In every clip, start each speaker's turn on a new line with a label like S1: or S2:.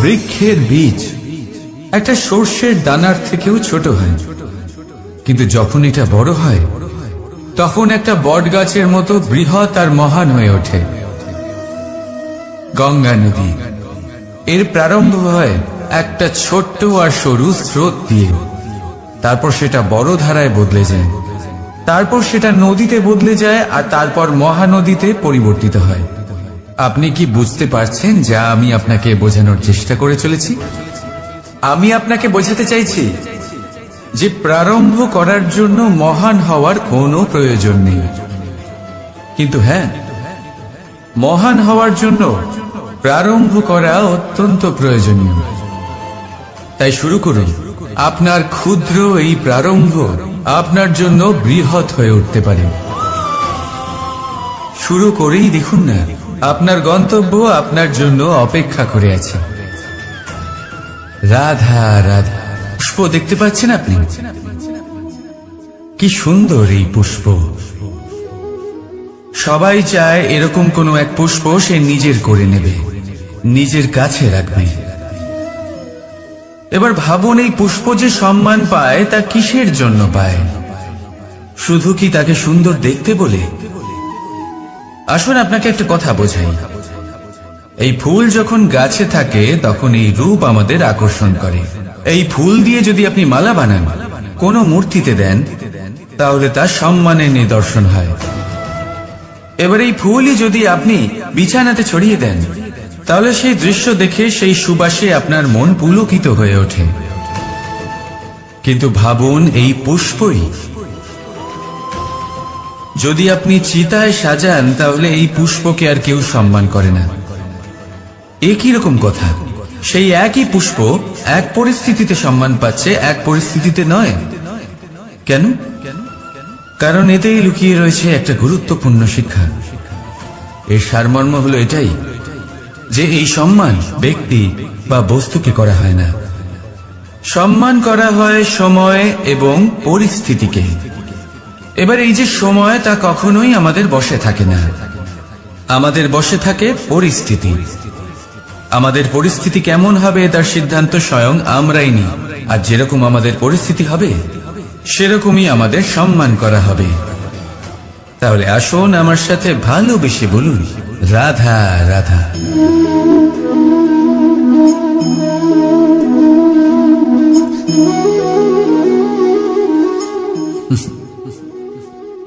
S1: বৃক্ষের বীজ একটা সর্ষের দানার থেকেও ছোট হয়, কিন্তু যখন এটা বড় হয় তখন একটা বট গাছের মতো বৃহৎ আর মহান হয়ে ওঠে। গঙ্গা নদী এর প্রারম্ভ হয় একটা ছোট্ট আর সরু স্রোত দিয়ে, তারপর সেটা বড় ধারায় বদলে যায়, তারপর সেটা নদীতে বদলে যায়, আর তারপর মহানদীতে পরিবর্তিত হয়। আপনি কি বুঝতে পারছেন যা আমি আপনাকে বোঝানোর চেষ্টা করে চলেছি? আমি আপনাকে বোঝাতে চাইছি যে প্রারম্ভ করার জন্য মহান হওয়ার কোনো প্রয়োজন নেই, কিন্তু হ্যাঁ, মহান হওয়ার জন্য প্রারম্ভ করা অত্যন্ত প্রয়োজনীয়। তাই শুরু করুন। আপনার ক্ষুদ্র এই প্রারম্ভ আপনার জন্য বৃহৎ হয়ে উঠতে পারে। শুরু করেই দেখুন না, আপনার গন্তব্য আপনার জন্য অপেক্ষা করে আছে। রাধা রাধা। পুষ্প দেখতে পাচ্ছেন আপনি? কি সুন্দর এই পুষ্প। সবাই চায় এরকম কোনো এক পুষ্প সে নিজের করে নেবে, নিজের কাছে রাখবে। এবার ভাবুন, এই পুষ্প যে সম্মান পায় তা কিসের জন্য পায়? শুধু কি তাকে সুন্দর দেখতে বলে? আসুন আপনাকে একটা কথা বোঝাই। এই ফুল যখন গাছে থাকে তখন এই রূপ আমাদের আকর্ষণ করে। এই ফুল দিয়ে যদি আপনি মালা বানান, কোনো মূর্তিতে দেন, তাহলে তা সম্মানের নিদর্শন হয়। এবার এই ফুলই যদি আপনি বিছানাতে ছড়িয়ে দেন, তাহলে সেই দৃশ্য দেখে সেই সুবাসে আপনার মন পুলকিত হয়ে ওঠে। কিন্তু ভাবুন, এই পুষ্পই যদি আপনি চিতায় সাজান, তাহলে এই পুষ্পকে আর কেউ সম্মান করে না। একই রকম কথা, সেই একই পুষ্প এক পরিস্থিতিতে সম্মান পাচ্ছে, এক পরিস্থিতিতে নয়। কেন? কারণ এতেই লুকিয়ে রয়েছে একটা গুরুত্বপূর্ণ শিক্ষা। এর সারমর্ম হলো এটাই যে এই সম্মান ব্যক্তি বা বস্তুকে করা হয় না, সম্মান করা হয় সময় এবং পরিস্থিতিকে। এবার এই যে সময়, তা কখনোই আমাদের বশে থাকে না, আমাদের বশে থাকে পরিস্থিতি। আমাদের পরিস্থিতি কেমন হবে তার সিদ্ধান্ত স্বয়ং আমরাই নিই, আর যেরকম আমাদের পরিস্থিতি হবে সেরকমই আমাদের সম্মান করা হবে। তাহলে আসুন আমার সাথে ভালোবেসে বলুন, রাধা রাধা।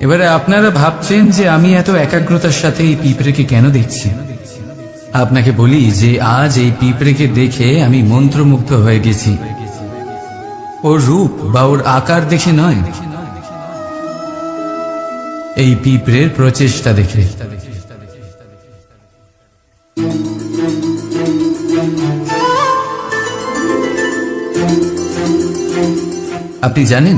S1: এবারে আপনারা ভাবছেন যে আমি এত একাগ্রতার সাথে এই পিঁপড়েকে কেন দেখছি। আপনাকে বলি যে আজ এই পিঁপড়েকে দেখে আমি মন্ত্রমুগ্ধ হয়ে গেছি। ওর রূপ বা ওর আকার দেখে নয়, এই পিঁপড়ের প্রচেষ্টা দেখে। আপনি জানেন,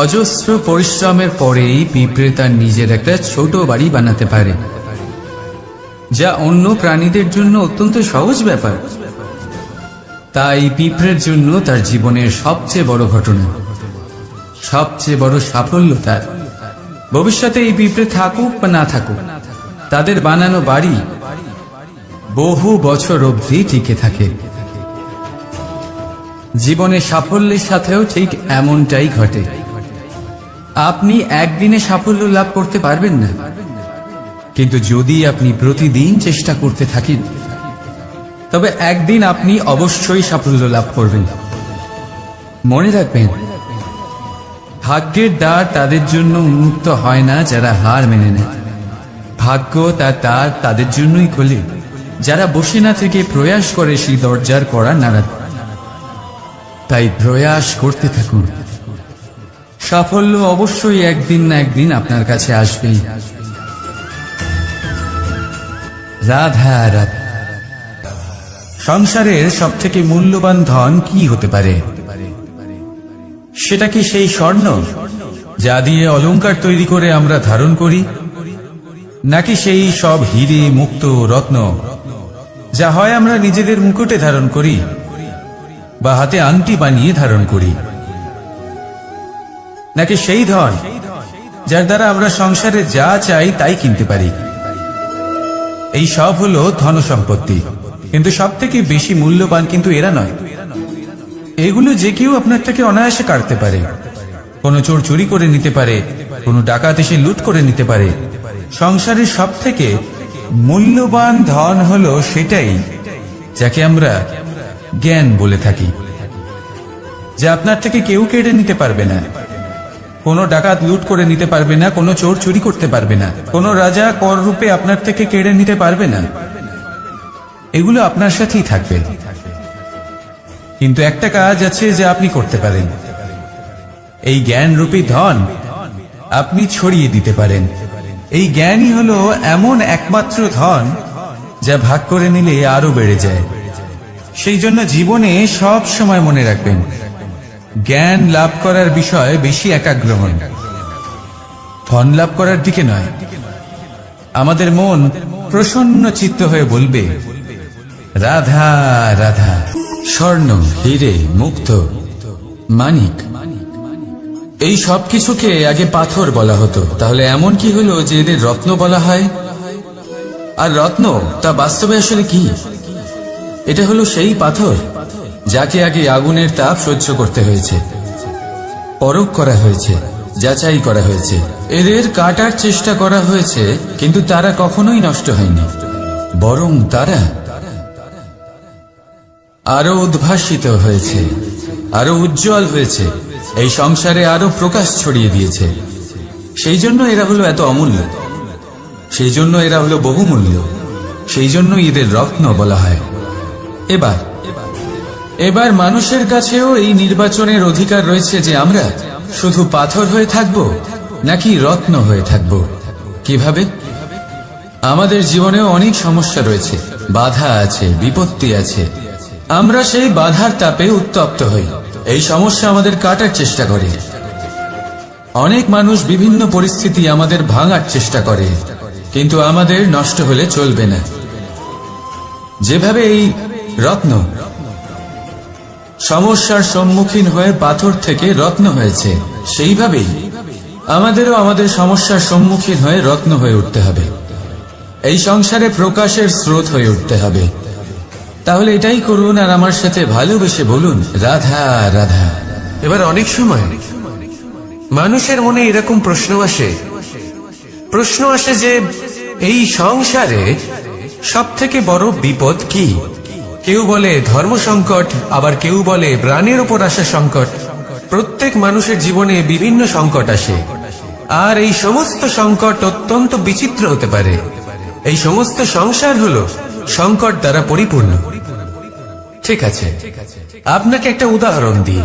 S1: অজস্র পরিশ্রমের পরেই পিঁপড়ে তার নিজের একটা ছোট বাড়ি বানাতে পারে, যা অন্য প্রাণীদের জন্য অত্যন্ত সহজ ব্যাপার। তাই পিঁপড়ের জন্য তার জীবনের সবচেয়ে বড় ঘটনা, সবচেয়ে বড় সাফল্য তার। ভবিষ্যতে এই পিঁপড়ে থাকুক বা না থাকুক, তাদের বানানো বাড়ি বহু বছর অবধি টিকে থাকে। জীবনের সাফল্যের সাথেও ঠিক এমনটাই ঘটে। আপনি একদিনে সাফল্য লাভ করতে পারবেন না, কিন্তু যদি আপনি প্রতিদিন চেষ্টা করতে থাকেন, তবে একদিন আপনি অবশ্যই সাফল্য লাভ করবেন। মনে রাখবেন, ভাগ্যের দ্বার তাদের জন্য উন্মুক্ত হয় না যারা হার মেনে নেয়। ভাগ্য তার দ্বার তাদের জন্যই খোলে যারা বসে না থেকে প্রয়াস করে সেই দরজার কড়া নাড়াতে। তাই প্রয়াস করতে থাকুন। সাফল্য অবশ্যই একদিন না একদিন আপনার কাছে আসবেই। রাধা রাধা। সংসারের সবথেকে মূল্যবান ধন কি হতে পারে? সেটা কি সেই স্বর্ণ যা দিয়ে অলংকার তৈরি করে আমরা ধারণ করি, নাকি সেই সব হিরে মুক্ত রত্ন যা হয় আমরা নিজেদের মুকুটে ধারণ করি বা হাতে আংটি বানিয়ে ধারণ করি, নাকি সেই ধন যার দ্বারা আমরা সংসারে যা চাই তাই কিনতে পারি? এই সব হলো ধন সম্পত্তি, কিন্তু সব থেকে বেশি মূল্যবান কিন্তু এরা নয়। এগুলো যে কেউ আপনার থেকে অনায়াসে কাটতে পারে। কোনো চোর চুরি করে নিতে পারে, কোনো ডাকাত এসে লুট করে নিতে পারে। সংসারের সব থেকে মূল্যবান ধন হলো সেটাই যাকে আমরা জ্ঞান বলে থাকি, যা আপনার থেকে কেউ কেড়ে নিতে পারবে না। কোনো ডাকাত লুট করে নিতে পারবে না, কোনো চোর চুরি করতে পারবে না, কোনো রাজা কর রূপে আপনার থেকে কেড়ে নিতে পারবে না। এগুলো আপনার সাথেই থাকবে। কিন্তু একটা কাজ আছে যা আপনি করতে পারেন। এই জ্ঞানরূপী ধন আপনি ছড়িয়ে দিতে পারেন। এই জ্ঞানই হলো এমন একমাত্র ধন যা ভাগ করে নিলে আরো বেড়ে যায়। সেই জন্য জীবনে সব সময় মনে রাখবেন, জ্ঞান লাভ করার বিষয়ে বেশি একাগ্র হন, ধন লাভ করার দিকে নয়। আমাদের মন প্রসন্ন চিত্ত হয়ে বলবে, রাধা রাধা। স্বর্ণ, হীরে, মুক্ত, মানিক, এই সব কিছুকে আগে পাথর বলা হতো। তাহলে এমন কি হলো যে এদের রত্ন বলা হয়? আর রত্ন তা বাস্তবে আসলে কি? এটা হলো সেই পাথর যাকে আগে আগুনের তাপ সহ্য করতে হয়েছে, পরখ করা হয়েছে, যাচাই করা হয়েছে, এদের কাটার চেষ্টা করা হয়েছে, কিন্তু তারা কখনোই নষ্ট হয়নি, বরং তারা আরো উদ্ভাসিত হয়েছে, আরো উজ্জ্বল হয়েছে, এই সংসারে আরো প্রকাশ ছড়িয়ে দিয়েছে। সেই জন্য এরা হলো এত অমূল্য, সেই জন্য এরা হলো বহুমূল্য, সেই জন্য এদের রত্ন বলা হয়। এবার মানুষের কাছেও এই নির্বাচনের অধিকার রয়েছে যে আমরা শুধু পাথর হয়ে থাকব নাকি রত্ন হয়ে থাকব। কিভাবে? আমাদের জীবনেও অনেক সমস্যা রয়েছে, বাধা আছে, বিপত্তি আছে। আমরা সেই বাধার তাপে উত্তপ্ত হই, এই সমস্যা আমাদের কাটার চেষ্টা করে। অনেক মানুষ বিভিন্ন পরিস্থিতি আমাদের ভাঙার চেষ্টা করে, কিন্তু আমাদের নষ্ট হলে চলবে না। যেভাবে এই রত্ন সমস্যার সম্মুখীন হয়ে পাথর থেকে রত্ন হয়েছে, সেইভাবেই আমাদেরও আমাদের সমস্যার সম্মুখীন হয়ে রত্ন হয়ে উঠতে হবে, এই সংসারে প্রকাশের স্রোত হয়ে উঠতে হবে। তাহলে এটাই করুন আর আমার সাথে ভালোবেসে বলুন, রাধা রাধা।
S2: এবার অনেক সময় মানুষের মনে এরকম প্রশ্ন আসে যে এই সংসারে সব থেকে বড় বিপদ কি? কেউ বলে ধর্ম সংকট, আবার কেউ বলে প্রাণের উপর আসা সংকট। প্রত্যেক মানুষের জীবনে বিভিন্ন সংকট আসে, আর এই সমস্ত সংকট অত্যন্ত বিচিত্র হতে পারে। এই সমস্ত সংসার হলো সংকট দ্বারা পরিপূর্ণ। ঠিক আছে, আপনাকে একটা উদাহরণ দিই।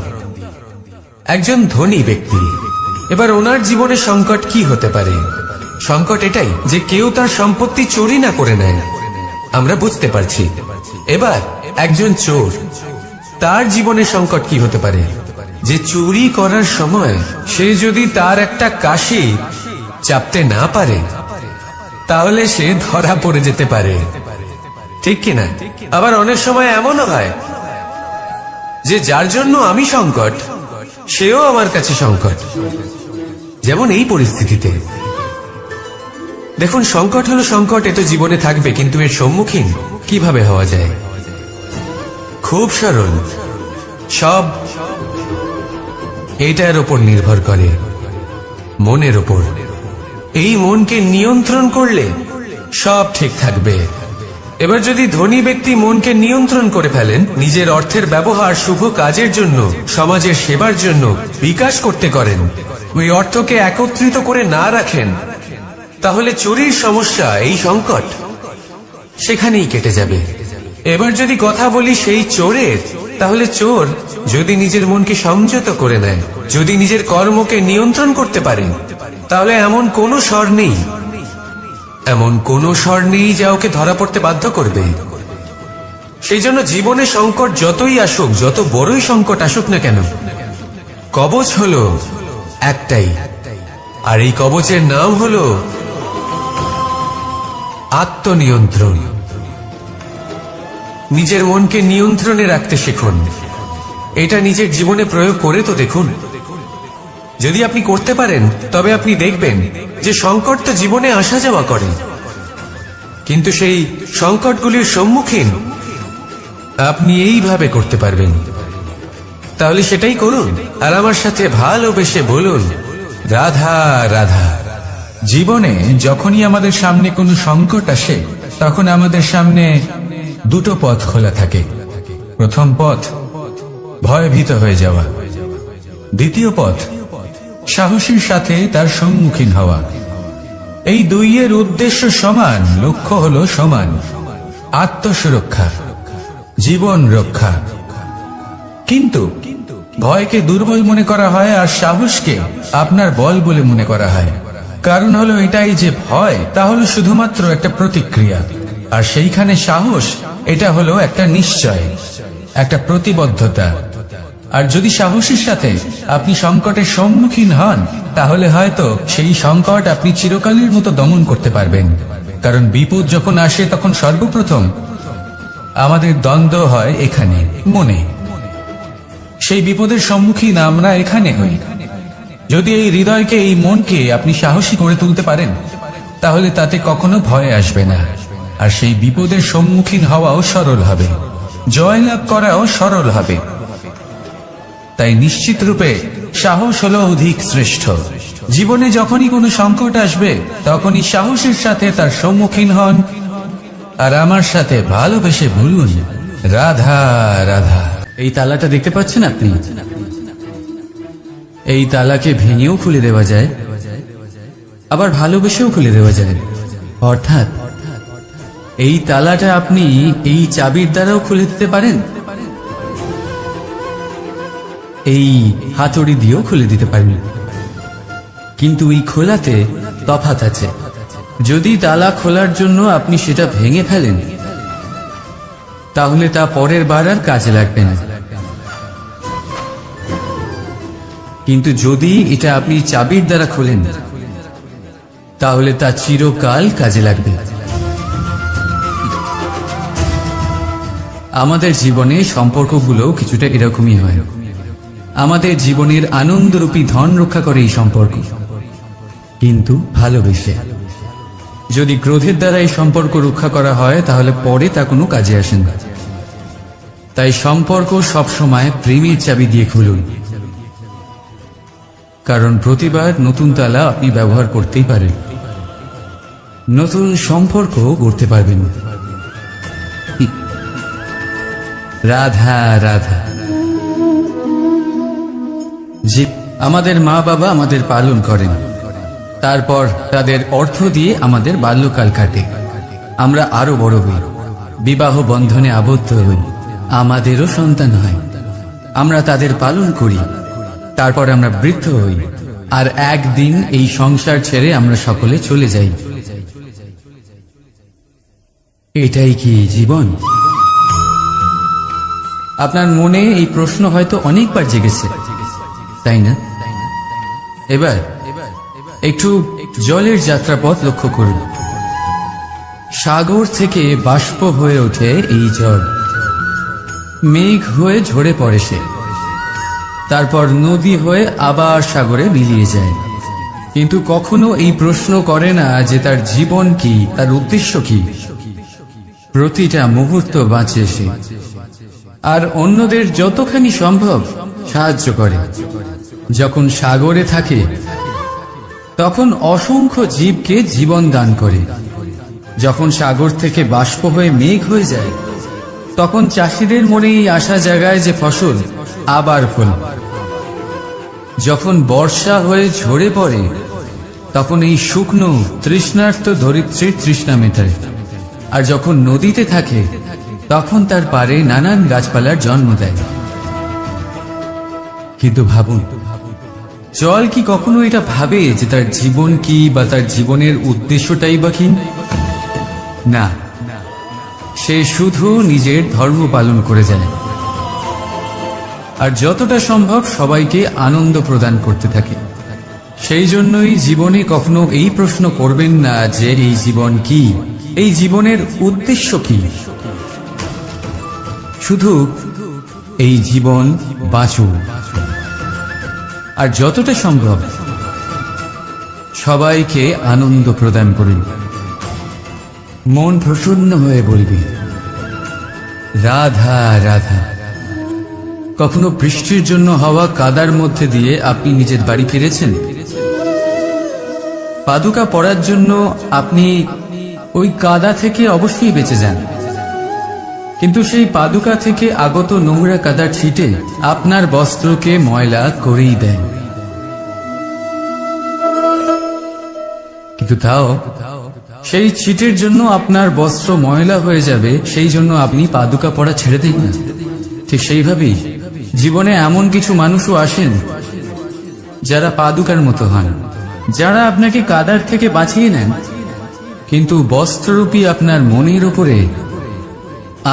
S2: একজন ধনী ব্যক্তি, এবার ওনার জীবনে সংকট কি হতে পারে? সংকট এটাই যে কেউ তার সম্পত্তি চুরি না করে নেয়, আমরা বুঝতে পারছি। এবার একজন চোর, তার জীবনে সংকট কি হতে পারে? যে চুরি করার সময় সে যদি তার একটা কাশি চাপতে না পারে, তাহলে সে ধরা পড়ে যেতে পারে, ঠিক কিনা? আবার অনেক সময় এমনও হয় যে যার জন্য আমি সংকট, সেও আমার কাছে সংকট। যেমন এই পরিস্থিতিতে দেখুন, সংকট হলো সংকট, এ তো জীবনে থাকবে, কিন্তু এর সম্মুখীন কিভাবে হওয়া যায়? খুব সরল, সব এটার উপর নির্ভর করে, মনের উপর। এই মনকে নিয়ন্ত্রণ করলে সব ঠিক থাকবে। এবার যদি ধনী ব্যক্তি মনকে নিয়ন্ত্রণ করে ফেলেন, নিজের অর্থের ব্যবহার শুভ কাজের জন্য, সমাজের সেবার জন্য বিকাশ করতে করেন, ওই অর্থকে একত্রিত করে না রাখেন, তাহলে চুরির সমস্যা, এই সংকট সেখানেই কেটে যাবে। এবার যদি কথা বলি সেই চোরের, তাহলে চোর যদি নিজের মনকে সংযত করে নেয়, যদি নিজের কর্মকে নিয়ন্ত্রণ করতে পারে, তাহলে এমন কোনো স্বর নেই, এমন কোনো স্বর নেই যা ওকে ধরা পড়তে বাধ্য করবে। সেই জন্য জীবনে সংকট যতই আসুক, যত বড়ই সংকট আসুক না কেন, কবচ হলো একটাই, আর এই কবচের নাম হলো আত্মনিয়ন্ত্রণ। নিজের মনকে নিয়ন্ত্রণে রাখতে শিখুন। এটা নিজের জীবনে প্রয়োগ করে তো দেখুন। যদি আপনি করতে পারেন, তবে আপনি দেখবেন যে সংকট তো জীবনে আসা যাওয়া করে, কিন্তু সেই সংকটগুলির সম্মুখীন আপনি এইভাবে করতে পারবেন। তাহলে সেটাই করুন আর আমার সাথে ভালোবেসে বলুন, রাধা রাধা।
S1: জীবনে যখনই আমাদের সামনে কোনো সংকট আসে, তখন আমাদের সামনে দুটো পথ খোলা থাকে। প্রথম পথ ভয়ভীত হয়ে যাওয়া, দ্বিতীয় পথ সাহসের সাথে তার সম্মুখীন হওয়া। এই দুইয়ের উদ্দেশ্য সমান, লক্ষ্য হলো সমান, আত্মসুরক্ষা, জীবন রক্ষা। কিন্তু ভয়কে দুর্বল মনে করা হয় আর সাহসকে আপনার বল বলে মনে করা হয়। কারণ হলো এটাই যে ভয় তা হলো শুধুমাত্র একটা প্রতিক্রিয়া, আর সেইখানে সাহস এটা হলো একটা নিশ্চয়, একটা প্রতিবদ্ধতা। আর যদি সাহসের সাথে আপনি সংকটের সম্মুখীন হন, তাহলে হয়তো সেই সংকট আপনি চিরকালের মতো দমন করতে পারবেন। কারণ বিপদ যখন আসে তখন সর্বপ্রথম আমাদের দ্বন্দ্ব হয় এখানে, মনে। সেই বিপদের সম্মুখীন আমরা এখানে হই। যদি এই হৃদয়কে, এই মনকে আপনি সাহসী করে তুলতে পারেন, তাহলে তাতে কখনো ভয় আসবে না, আর সেই বিপদের সম্মুখীন হওয়াও সরল হবে, জয়লাভ করাও সরল হবে। তাই নিশ্চিত রূপে সাহস হলো অধিক শ্রেষ্ঠ। জীবনে যখনই কোনো সংকট আসবে, তখনই সাহসের সাথে তার সম্মুখীন হন আর আমার সাথে ভালোবেসে বলুন, রাধা রাধা।
S3: এই তালাটা দেখতে পাচ্ছেন আপনি? এই তালাকে ভেঙেও খুলে দেওয়া যায়, আবার ভালোবেসেও খুলে দেওয়া যায়। অর্থাৎ এই তালাটা আপনি এই চাবির দ্বারাও খুলে দিতে পারেন, এই হাতুড়ি দিয়েও খুলে দিতে পারেন। কিন্তু এই খোলাতে তফাৎ আছে। যদি তালা খোলার জন্য আপনি সেটা ভেঙে ফেলেন, তাহলে তা পরের বার আর কাজে লাগবে না। কিন্তু যদি এটা আপনি চাবির দ্বারা খোলেন, তাহলে তা চিরকাল কাজে লাগবে। আমাদের জীবনে সম্পর্কগুলো কিছুটা এরকমই হয়। আমাদের জীবনের আনন্দরূপী ধন রক্ষা করে এই সম্পর্ক, কিন্তু ভালোবেসে। যদি ক্রোধের দ্বারা এই সম্পর্ক রক্ষা করা হয়, তাহলে পরে তা কোনো কাজে আসে না। তাই সম্পর্ক সবসময় প্রেমের চাবি দিয়ে খুলুন, কারণ প্রতিবার নতুন তালা আপনি ব্যবহার করতেই পারেন, নতুন সম্পর্ক গড়তে পারবেন। রাধা রাধা। জি, আমাদের মা বাবা আমাদের পালন করেন, তারপর তাদের অর্থ দিয়ে আমাদের বাল্যকাল কাটে। আমরা আরো বড় হই, বিবাহ বন্ধনে আবদ্ধ হই, আমাদেরও সন্তান হয়। আমরা তাদের পালন করি, তারপর আমরা বৃদ্ধ হই, আর একদিন এই সংসার ছেড়ে আমরা সকলে চলে যাই। এটাই কি জীবন? আপনার মনে এই প্রশ্ন হয়তো অনেকবার জেগেছে, তাই না? এবার একটু জলের যাত্রাপথ লক্ষ্য করুন। সাগর থেকে বাষ্প হয়ে ওঠে এই জল, মেঘ হয়ে ঝরে পড়ে সে, তারপর নদী হয়ে আবার সাগরে মিলিয়ে যায়। কিন্তু কখনো এই প্রশ্ন করে না যে তার জীবন কি, তার উদ্দেশ্য কি। প্রতিটা মুহূর্ত বাঁচে সে, আর অন্যদের যতখানি সম্ভব সাহায্য করে। যখন সাগরে থাকে, তখন অসংখ্য জীবকে জীবন দান করে। যখন সাগর থেকে বাষ্প হয়ে মেঘ হয়ে যায়, তখন চাষিদের মনে এই আশা জাগায় যে ফসল আবার ফল। যখন বর্ষা হয়ে ঝরে পড়ে, তখন এই শুকনো তৃষ্ণার্ত ধরিত্রীর তৃষ্ণা মেটায়। আর যখন নদীতে থাকে, তখন তার পারে নানান গাছপালার জন্ম দেয়। কিন্তু ভাবুন, জল কি কখনো এটা ভাবে যে তার জীবন কি বা তার জীবনের উদ্দেশ্যটাই বা কি? না, সে শুধু নিজের ধর্ম পালন করে যায়, আর যতটা সম্ভব সবাইকে আনন্দ প্রদান করতে থাকে। সেই জন্যই জীবনে কখনো এই প্রশ্ন করবেন না যে এই জীবন কি, এই জীবনের উদ্দেশ্য কি। শুধু এই জীবন বাঁচুন, আর যতটা সম্ভব সবাইকে আনন্দ প্রদান করুন। মন প্রসন্ন হয়ে বলবে, রাধা রাধা। কখনো বৃষ্টির জন্য হওয়া কাদার মধ্যে দিয়ে আপনি নিজের বাড়ি ফিরেছেন? পাদুকা পরার জন্য আপনি ওই কাদা থেকে অবশ্যই বেঁচে যান, কিন্তু সেই পাদুকা থেকে আগত নোংরা কাদার ছিটে আপনার বস্ত্রকে ময়লা করেই দেন। কিন্তু তাও সেই ছিটের জন্য আপনার বস্ত্র ময়লা হয়ে যাবে, সেই জন্য আপনি পাদুকা পরা ছেড়ে দিন না। ঠিক সেইভাবেই জীবনে এমন কিছু মানুষও আসেন যারা পাদুকার মতো হন, যারা আপনাকে কাদার থেকে বাঁচিয়ে নেন, কিন্তু বস্ত্ররূপী আপনার মনের উপরে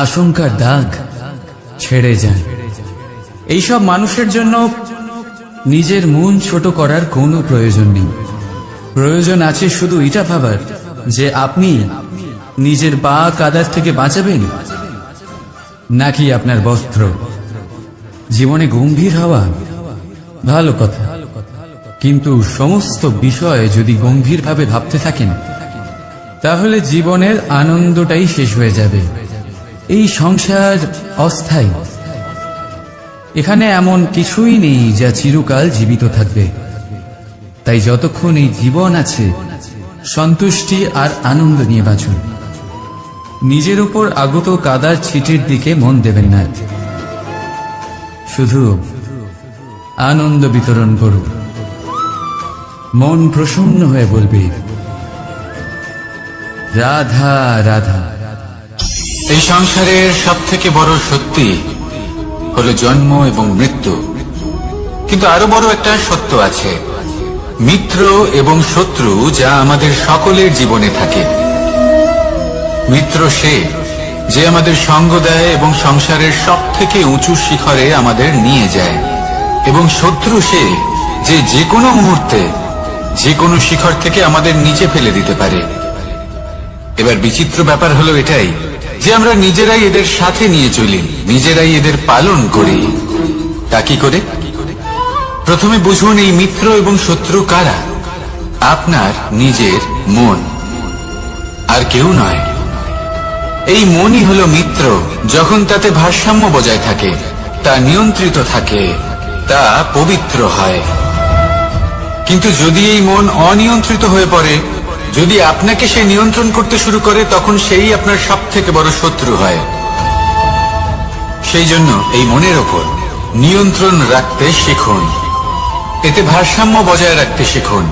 S3: আশঙ্কার দাগ ছেড়ে যান। এইসব মানুষের জন্য নিজের মন ছোট করার কোনো প্রয়োজন নেই। প্রয়োজন আছে শুধু এটা ভাবার যে আপনি নিজের পা কাদার থেকে বাঁচাবেন নাকি আপনার বস্ত্র। জীবনে গম্ভীর হওয়া ভালো কথা, কিন্তু সমস্ত বিষয় যদি গম্ভীরভাবে ভাবতে থাকেন তাহলে জীবনের আনন্দটাই শেষ হয়ে যাবে। এই সংসার অস্থায়ী, এখানে এমন কিছুই নেই যা চিরকাল জীবিত থাকবে। তাই যতক্ষণ এই জীবন আছে সন্তুষ্টি আর আনন্দ নিয়ে বাঁচুন। নিজের উপর আগত কাদার ছিটের দিকে মন দেবেন না, শুধু আনন্দ বিতরণ করুন। মন প্রসন্ন হয়ে বলবে রাধা রাধা।
S1: এই সংসারের সব থেকে বড় সত্যি হলো জন্ম এবং মৃত্যু, কিন্তু আরো বড় একটা সত্য আছে, মিত্র এবং শত্রু, যা আমাদের সকলের জীবনে থাকে। মিত্র সে যে আমাদের সঙ্গ দেয় এবং সংসারের সব থেকে উঁচু শিখরে আমাদের নিয়ে যায়, এবং শত্রু সে যে যে কোনো মুহূর্তে যে কোনো শিখর থেকে আমাদের নিচে ফেলে দিতে পারে। এবার বিচিত্র ব্যাপার হলো এটাই যে আমরা নিজেরাই এদের সাথে নিয়ে চলি, নিজেরাই এদের পালন করি। তা কি করে? প্রথমে বুঝুন এই মিত্র এবং শত্রু কারা। আপনার নিজের মন, আর কেউ নয়। এই মনই হলো মিত্র যখন তাতে ভারসাম্য বজায় থাকে, তা নিয়ন্ত্রিত থাকে, তা পবিত্র হয়। কিন্তু যদি এই মন অনিয়ন্ত্রিত হয়ে পড়ে, যদি আপনাকে সে নিয়ন্ত্রণ করতে শুরু করে, তখন সেই আপনার সব থেকে বড় শত্রু হয়। সেই জন্য এই মনের ওপর নিয়ন্ত্রণ রাখতে শিখুন, এতে ভারসাম্য বজায় রাখতে শিখুন।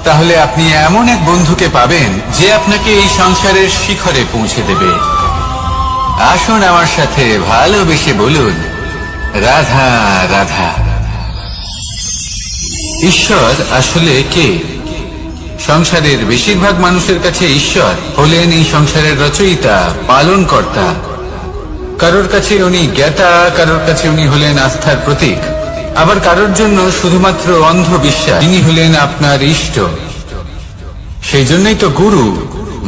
S1: তাহলে আপনি এমন এক বন্ধুকে পাবেন যে আপনাকে এই সংসারের শিখরে পৌঁছে দেবে। আসুন আমার সাথে ভালোবেসে বলুন রাধা রাধা। ঈশ্বর আসলে কে? সংসারের বেশিরভাগ মানুষের কাছে ঈশ্বর হলেন এই সংসারের রচয়িতা, পালনকর্তা। কারোর কাছে উনি জ্ঞাতা, কারোর কাছে উনি হলেন আস্থার প্রতীক, আবার কারোর জন্য শুধুমাত্র অন্ধবিশ্বাস। তিনি হলেন আপনার ইষ্ট। সেই জন্যই তো গুরু,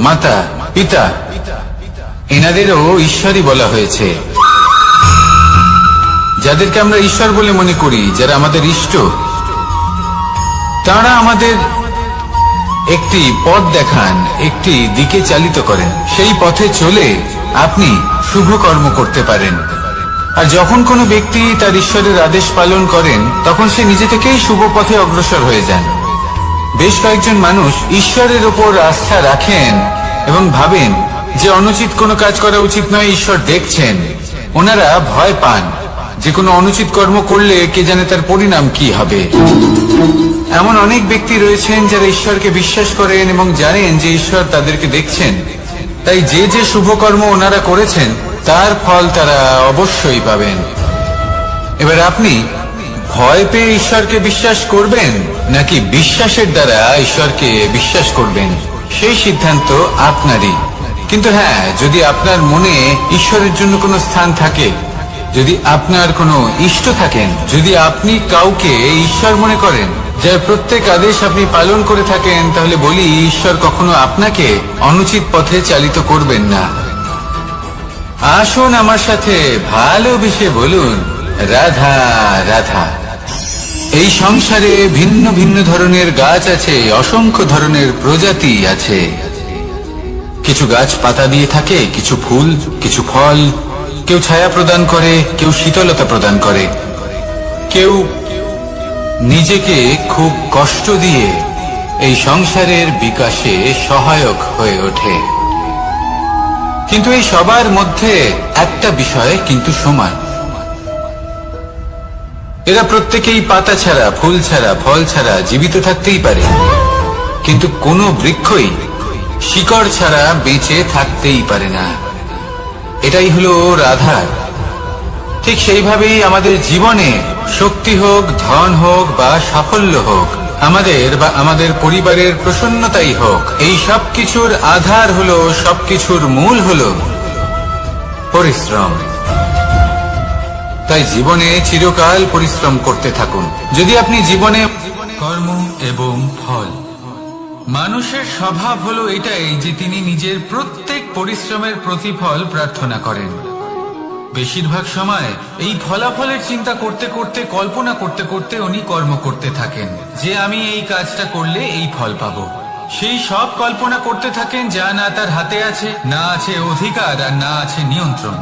S1: মাতা, পিতা এনাদেরও ঈশ্বরই বলা হয়েছে। যাদেরকে আমরা ঈশ্বর বলে মনে করি, যারা আমাদের ইষ্ট, তারা আমাদের একটি পথ দেখান, একটি দিকে চালিত করেন। সেই পথে চলে আপনি শুভ কর্ম করতে পারেন। আর যখন কোনো ব্যক্তি তার ঈশ্বরের আদেশ পালন করেন, তখন সে নিজে থেকেই শুভ পথে অগ্রসর হয়ে যান। বেশ কয়েকজন মানুষ ঈশ্বরের ওপর আস্থা রাখেন এবং ভাবেন যে অনুচিত কোনো কাজ করা উচিত নয়, ঈশ্বর দেখছেন। ওনারা ভয় পান যে কোনো অনুচিত কর্ম করলে কে জানে তার পরিণাম কি হবে। এমন অনেক ব্যক্তি রয়েছেন যারা ঈশ্বরকে বিশ্বাস করেন এবং জানেন যে ঈশ্বর তাদেরকে দেখছেন। তাই যে যে শুভ কর্ম ওনারা করেছেন তার ফল তারা অবশ্যই পাবেন। এবার আপনি ভয় পেয়ে ঈশ্বরকে বিশ্বাস করবেন নাকি বিশ্বাসের দ্বারা ঈশ্বরকে বিশ্বাস করবেন, সেই সিদ্ধান্ত আপনারই। কিন্তু হ্যাঁ, যদি আপনার মনে ঈশ্বরের জন্য কোনো স্থান থাকে, যদি আপনার কোনো ইষ্ট থাকেন, যদি আপনি কাউকে ঈশ্বর মনে করেন, যার প্রত্যেক আদেশ আপনি পালন করে থাকেন, তাহলে বলি ঈশ্বর কখনো আপনাকে অনুচিত পথে চালিত করবেন না। আসুন আমার সাথে ভালোবেসে বলুন রাধা রাধা। এই সংসারে ভিন্ন ভিন্ন ধরনের গাছ আছে, অসংখ্য ধরনের প্রজাতি আছে। কিছু গাছ পাতা দিয়ে থাকে, কিছু ফুল, কিছু ফল, কেউ ছায়া প্রদান করে, কেউ শীতলতা প্রদান করে, কেউ নিজেকে খুব কষ্ট দিয়ে এই সংসারের বিকাশে সহায়ক হয়ে ওঠে। কিন্তু এই সবার মধ্যে একটা বিষয় কিন্তু সমান, এরা প্রত্যেকেই পাতা ছাড়া, ফুল ছাড়া, ফল ছাড়া জীবিত থাকতেই পারে, কিন্তু কোনো বৃক্ষই শিকড় ছাড়া বেঁচে থাকতেই পারে না। এটাই হলো রাধার। ঠিক সেইভাবেই আমাদের জীবনে শক্তি হোক, ধন হোক বা সাফল্য হোক, আমাদের বা আমাদের পরিবারের প্রসন্নতাই হোক, এই সব কিছুর আধার হলো, সবকিছুর মূল হলো পরিশ্রম। তাই জীবনে চিরকাল পরিশ্রম করতে থাকুন। যদি আপনি জীবনে কর্ম এবং ফল, মানুষের স্বভাব হলো এটাই যে তিনি নিজের প্রত্যেক পরিশ্রমের প্রতিফল প্রার্থনা করেন। বেশিরভাগ সময় এই ফলাফলের চিন্তা করতে করতে, কল্পনা করতে করতে উনি কর্ম করতে থাকেন, যে আমি এই কাজটা করলে এই ফল পাবো। সেই সব কল্পনা করতে থাকেন যা না তার হাতে আছে, না আছে অধিকার, আর না আছে নিয়ন্ত্রণ।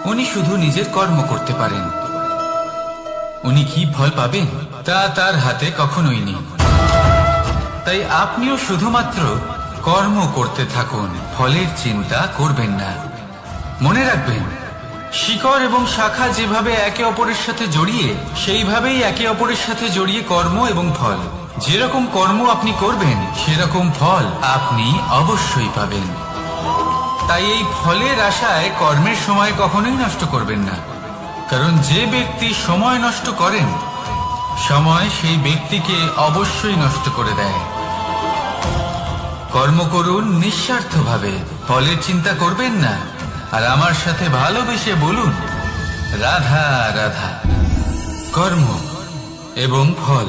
S1: উনি শুধু নিজের কর্ম করতে পারেন। উনি কি ফল পাবেন তা তার হাতে কখনোই নেই। তাই আপনিও শুধুমাত্র কর্ম করতে থাকুন, ফলের চিন্তা করবেন না। মনে রাখবেন, শিকড় এবং শাখা যেভাবে একে অপরের সাথে জড়িয়ে, সেইভাবেই একে অপরের সাথে জড়িয়ে কর্ম এবং ফল। যেরকম কর্ম আপনি করবেন, সেরকম ফল আপনি অবশ্যই পাবেন। তাই এই ফলের আশায় কর্মের সময় কখনোই নষ্ট করবেন না, কারণ যে ব্যক্তি সময় নষ্ট করেন, সময় সেই ব্যক্তিকে অবশ্যই নষ্ট করে দেয়। কর্ম করুন নিঃস্বার্থভাবে, ফলের চিন্তা করবেন না, আর আমার সাথে ভালোবেসে বলুন রাধা রাধা। কর্ম এবং ফল,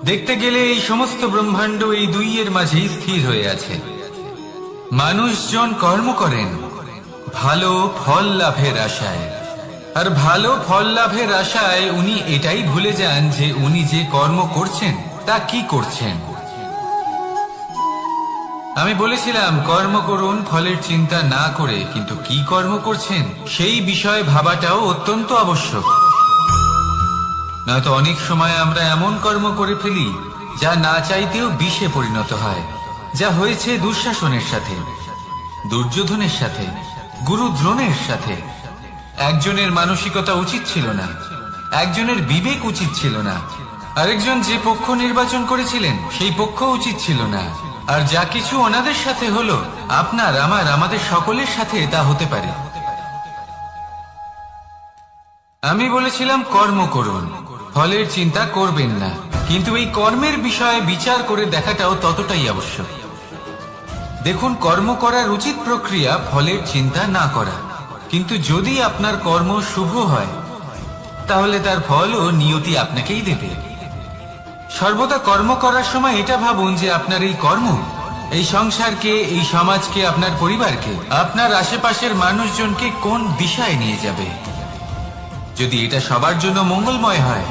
S1: দেখতে গেলে এই সমস্ত ব্রহ্মাণ্ড এই দুইয়ের মাঝেই স্থির হয়ে আছে। মানুষজন কর্ম করেন ভালো ফল লাভের আশায়, আর ভালো ফল লাভের আশায় উনি এটাই ভুলে যান যে উনি যে কর্ম করছেন তা কি করছেন। আমি বলেছিলাম কর্ম করুন ফলের চিন্তা না করে, কিন্তু কি কর্ম করছেন সেই বিষয়ে ভাবাটাও অত্যন্ত আবশ্যক। নয়তো অনেক সময় আমরা এমন কর্ম করে ফেলি যা না চাইতেও বিষে পরিণত হয়, যা হয়েছে দুঃশাসনের সাথে, দুর্যোধনের সাথে, গুরু দ্রোণের সাথে। একজনের মানসিকতা উচিত ছিল না, একজনের বিবেক উচিত ছিল না, আরেকজন যে পক্ষ নির্বাচন করেছিলেন সেই পক্ষ উচিত ছিল না। আর যা কিছু ওনাদের সাথে হলো, আপনার, আমার, আমাদের সকলের সাথে তা হতে পারে। আমি বলেছিলাম কর্ম করুন, ফলের চিন্তা করবেন না, কিন্তু এই কর্মের বিষয়ে বিচার করে দেখাটাও ততটাই আবশ্যক। দেখুন, কর্ম করার উচিত প্রক্রিয়া ফলের চিন্তা না করা, কিন্তু যদি আপনার কর্ম শুভ হয় তাহলে তার ফলও নিয়তি আপনাকেই দেবে। সর্বদা কর্ম করার সময় এটা ভাবুন যে আপনার এই কর্ম এই সংসারকে, এই সমাজকে, আপনার পরিবারকে, আপনার আশেপাশের মানুষজনকে কোন দিশায় নিয়ে যাবে। যদি এটা সবার জন্য মঙ্গলময় হয়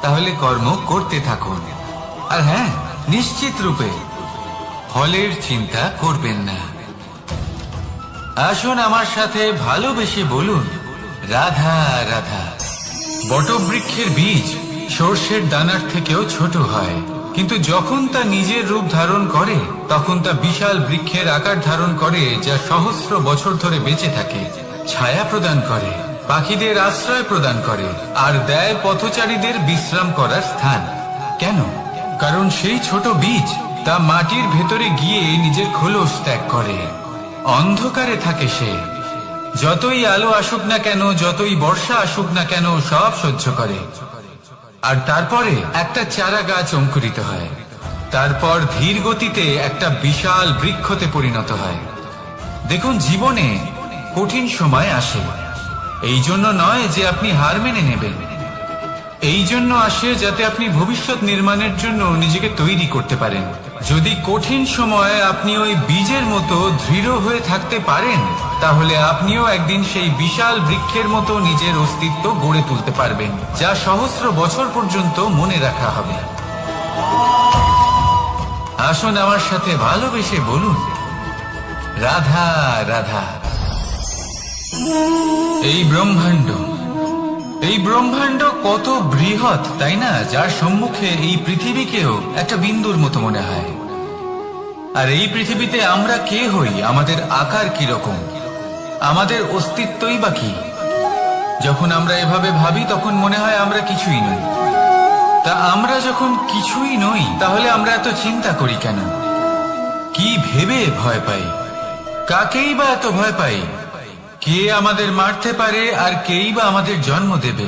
S1: তাহলে কর্ম করতে থাকুন। আর হ্যাঁ, নিশ্চিত রূপে ফলের চিন্তা করবেন না। আসুন আমার সাথে ভালোবেসে বলুন রাধা রাধা। বটবৃক্ষের বীজ সর্ষের দানার থেকেও ছোট হয়, কিন্তু যখন তা নিজের রূপ ধারণ করে তখন তা বিশাল বৃক্ষের আকার ধারণ করে, যা সহস্র বছর ধরে বেঁচে থাকে, ছায়া প্রদান করে, পাখিদের আশ্রয় প্রদান করে, আর দেয় পথচারীদের বিশ্রাম করার স্থান। কেন? কারণ সেই ছোট বীজ তা মাটির ভেতরে গিয়ে নিজের খোলস ত্যাগ করে। অন্ধকারে থাকে সে, যতই আলো আসুক না কেন, যতই বর্ষা আসুক না কেন, সব সহ্য করে। আর তারপরে একটা চারা গাছ অঙ্কুরিত হয়, তারপর ধীর গতিতে একটা বিশাল বৃক্ষতে পরিণত হয়। দেখুন, জীবনে কঠিন সময় আসে, এই জন্য নয় যে আপনি হার মেনে নেবেন, এই জন্য আসে যাতে আপনি ভবিষ্যৎ নির্মাণের জন্য নিজেকে তৈরি করতে পারেন। যদি কঠিন সময়ে আপনি ওই বীজের মতো দৃঢ় হয়ে থাকতে পারেন, তাহলে আপনিও একদিন সেই বিশাল বৃক্ষের মতো নিজের অস্তিত্ব গড়ে তুলতে পারবেন, যা সহস্র বছর পর্যন্ত মনে রাখা হবে। আসুন আমার সাথে ভালোবেসে বলুন রাধা রাধা। এই ব্রহ্মাণ্ড কত বৃহৎ, তাই না? যার সম্মুখে এই পৃথিবীকেও একটা বিন্দুর মতো মনে হয়। আর এই পৃথিবীতে আমরা কে হই, আমাদের আকার কি রকম, আমাদের অস্তিত্বই বা কি? যখন আমরা এভাবে ভাবি তখন মনে হয় আমরা কিছুই নই। তা আমরা যখন কিছুই নই, তাহলে আমরা এত চিন্তা করি কেন? কি ভেবে ভয় পাই? কাকেই বা এত ভয় পাই? কে আমাদের মারতে পারে আর কেই বা আমাদের জন্ম দেবে?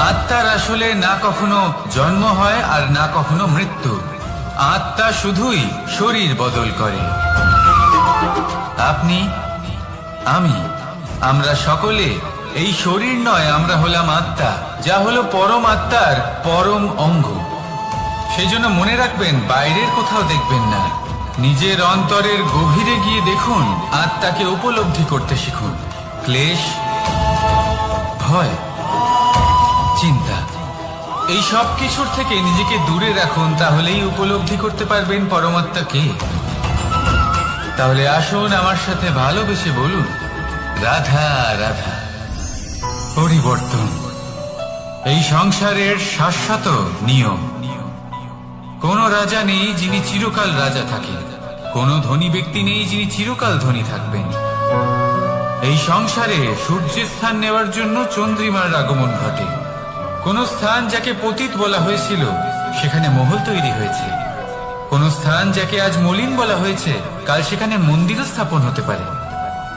S1: আত্মার আসলে না কখনো জন্ম হয় আর না কখনো মৃত্যু। আত্মা শুধুই শরীর বদল করে। আপনি, আমি, আমরা সকলে এই শরীর নয়, আমরা হলাম আত্মা, যা হলো পরম আত্মার পরম অঙ্গ। সেই জন্য মনে রাখবেন, বাইরের কোথাও দেখবেন না, নিজের অন্তরের গভীরে গিয়ে দেখুন, আত্মাকে উপলব্ধি করতে শিখুন। ক্লেশ, ভয়, চিন্তা, এই সব কিছুর থেকে নিজেকে দূরে রাখুন, তাহলেই উপলব্ধি করতে পারবেন পরমাত্মাকে। তাহলে আসুন আমার সাথে ভালোবেসে বলুন, রাধা রাধা। পরিবর্তন এই সংসারের শাশ্বত নিয়ম। কোন রাজা নেই যিনি চিরকাল রাজা থাকেন, কোন ধনী ব্যক্তি নেই যিনি চিরকাল ধনী থাকবেন। এই সংসারে সূর্যের স্থান নেওয়ার জন্য চন্দ্রিমার আগমন ঘটে। কোন স্থান যাকে পতিত বলা হয়েছিল, সেখানে মহল তৈরি হয়েছে। কোন স্থান যাকে আজ মলিন বলা হয়েছে, কাল সেখানে মন্দিরও স্থাপন হতে পারে।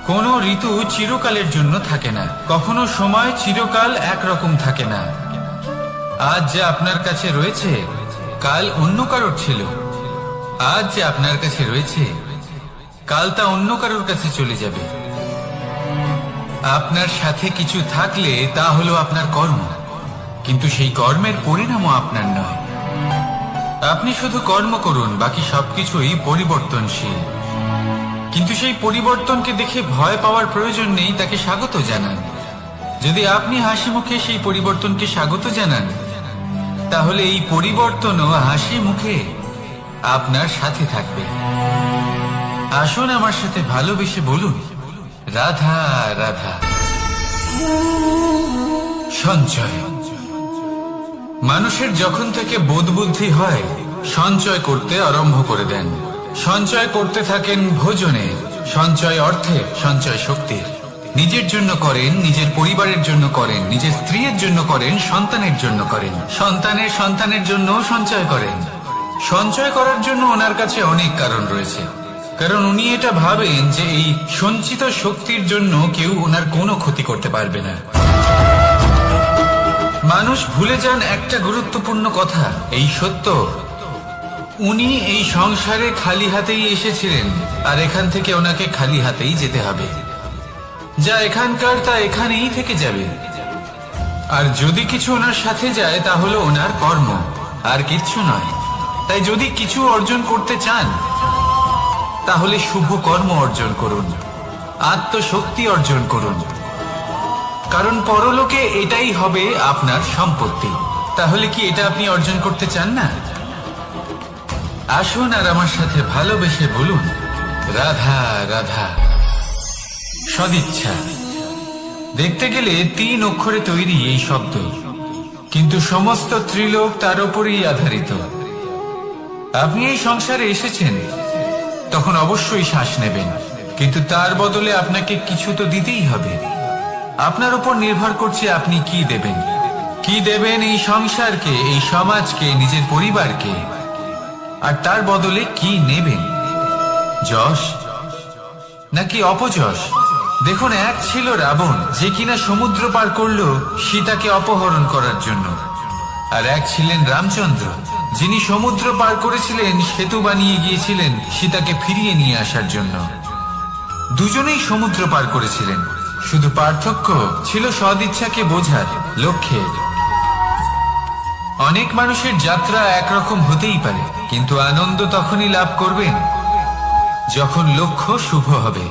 S1: কোন ঋতু চিরকালের জন্য থাকে না, কখনো সময় চিরকাল একরকম থাকে না। আজ যা আপনার কাছে রয়েছে, কাল অন্য কারোর ছিল। আজ যে আপনার কাছে রয়েছে, কাল তা অন্য কারোর কাছে চলে যাবে। আপনার সাথে কিছু থাকলে তা হলো আপনার কর্ম, কিন্তু সেই কর্মের পরিণামও আপনার নয়। আপনি শুধু কর্ম করুন, বাকি সবকিছুই পরিবর্তনশীল। কিন্তু সেই পরিবর্তনকে দেখে ভয় পাওয়ার প্রয়োজন নেই, তাকে স্বাগত জানান। যদি আপনি হাসি মুখে সেই পরিবর্তনকে স্বাগত জানান, তাহলে এই পরিবর্তনও হাসি মুখে আপনার সাথে থাকবে। আসুন আমার সাথে ভালোবেসে বলুন, রাধা রাধা। সঞ্চয়। মানুষের যখন থেকে বোধ বুদ্ধি হয়, সঞ্চয় করতে আরম্ভ করে দেন। সঞ্চয় করতে থাকেন ভোজনের, সঞ্চয় অর্থের, সঞ্চয় শক্তির। নিজের জন্য করেন, নিজের পরিবারের জন্য করেন, নিজের স্ত্রীর জন্য করেন, সন্তানের জন্য করেন, সন্তানের জন্য সঞ্চয় করেন। সঞ্চয় করার জন্য ওনার কাছে অনেক কারণ রয়েছে, কারণ উনি এটা ভাবেন যে এই সঞ্চিত শক্তির জন্য কেউ ওনার কোনো ক্ষতি করতে পারবে না। মানুষ ভুলে যান একটা গুরুত্বপূর্ণ কথা, এই সত্য, উনি এই সংসারে খালি হাতেই এসেছিলেন, আর এখান থেকে ওনাকে খালি হাতেই যেতে হবে। যা এখানকার তা এখানেই থেকে যাবে। আর যদি কিছু ওনার সাথে যায়, তা হলো ওনার কর্ম, আর কিচ্ছু নয়। তাই যদি কিছু অর্জন করতে চান, তাহলে শুভ কর্ম অর্জন করুন, আত্মশক্তি অর্জন করুন, কারণ পরলোকে এটাই হবে আপনার সম্পত্তি। তাহলে কি এটা আপনি অর্জন করতে চান না? আসুন আর আমার সাথে ভালোবেসে বলুন, রাধা রাধা। সদিচ্ছা। দেখতে গেলে 3 অক্ষরে তৈরি এই শব্দ, কিন্তু সমস্ত ত্রিলোক তার উপরেই আধারিত। আপনি এই সংসারে এসেছেন, তখন অবশ্যই শ্বাস নেবেন, কিন্তু তার বদলে আপনাকে কিছু তো দিতেই হবে। আপনার উপর নির্ভর করছে আপনি কি দেবেন। কি দেবেন এই সংসারকে, এই সমাজকে, নিজের পরিবারকে, আর তার বদলে কি নেবেন? যশ নাকি অপযশ? দেখুন, এক ছিল রাবণ, যে কিনা সমুদ্র পার করলো সীতাকে অপহরণ করার জন্য, আর এক ছিলেন রামচন্দ্র, যিনি সমুদ্র পার করেছিলেন, সেতু বানিয়ে গিয়েছিলেন সীতাকে ফিরিয়ে নিয়ে আসার জন্য। দুজনেই সমুদ্র পার করেছিলেন, শুধু পার্থক্য ছিল সদিচ্ছাকে বোঝার, লক্ষ্যের। অনেক মানুষের যাত্রা একরকম হতেই পারে, কিন্তু আনন্দ তখনই লাভ করবেন যখন লক্ষ্য শুভ হবে,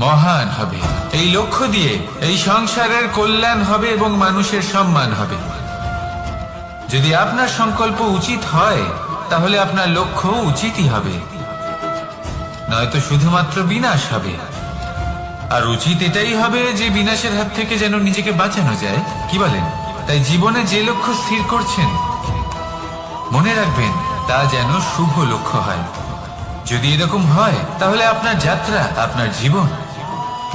S1: মহান হবে। এই লক্ষ্য দিয়ে এই সংসারের কল্যাণ হবে এবং মানুষের সম্মান হবে। যদি আপনার সংকল্প উচিত হয়, তাহলে আপনার লক্ষ্য উচিতই হবে, নয়তো শুধুমাত্র বিনাশ হবে। আর উচিত এটাই হবে যে বিনাশের হাত থেকে যেন নিজেকে বাঁচানো যায়, কি বলেন? তাই জীবনে যে লক্ষ্য স্থির করছেন মনে রাখবেন তা যেন শুভ লক্ষ্য হয়। যদি এরকম হয় তাহলে আপনার যাত্রা, আপনার জীবন